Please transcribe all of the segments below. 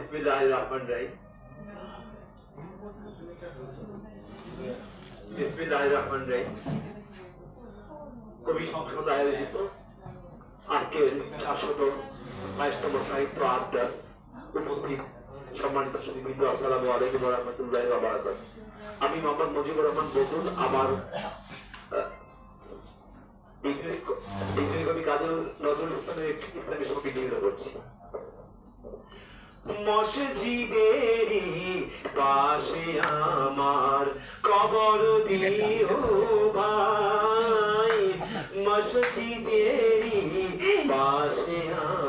বিসমিল্লাহির রহমানির রহিম। বিসমিল্লাহির রহমানির রহিম। কবি সংসদ আয়োজিত আজকের 722তম সাহিত্য আড্ডা উপস্থিত সম্মানিত সুধীবৃন্দ, আসসালামু আলাইকুম ওয়া রাহমাতুল্লাহি ওয়া বারাকাতুহু। আমি মোহাম্মদ মুজিবুর রহমান বকুল আমার ডিগ্রি কবি কাজী নজরুল ইসলামের একটি ইসলামী ছবি নির্মাণ করছি। মসজিদেরই পাশে আমার কবর দিও ভাই, মসজিদেরই পাশে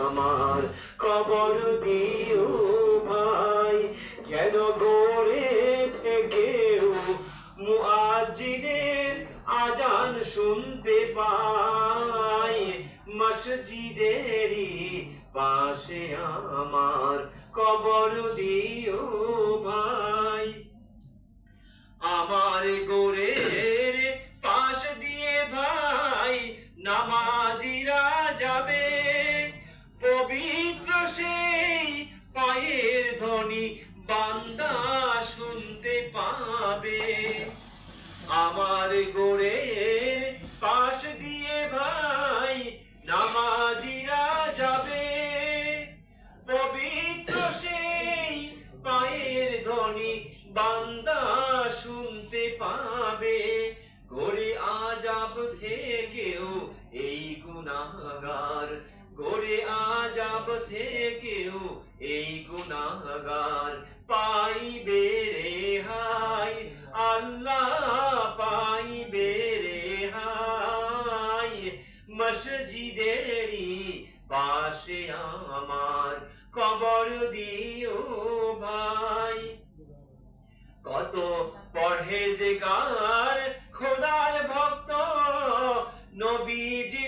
আমার কবর দিও ভাই, যেন গড়ে থেকেও মুয়াজ্জিনের আজান শুনতে পাই, মসজিদেরই পাশে আমার কবর দিও ভাই। আমার গোরের পাশ দিয়ে ভাই নামাজিরা যাবে, পবিত্র সেই পায়ের ধ্বনি বান্দা শুনতে পাবে। আমার গোরের পাশ দিয়ে ভাই নামাজিরা যাবে, পবিত্র সেই পায়ের ধ্বনি বান্দা শুনতে পাবে। গোরে আজাব থেকেও এই গুনাহগার, গোরে আজাব থেকেও এই গুনাহগার পাইবে রেহাই, আল্লাহ পাইবে রেহাই, মসজিদেরই পাশে আমার কবর দিও ভাই। কত পরহেজগার খোদার ভক্ত নবীজি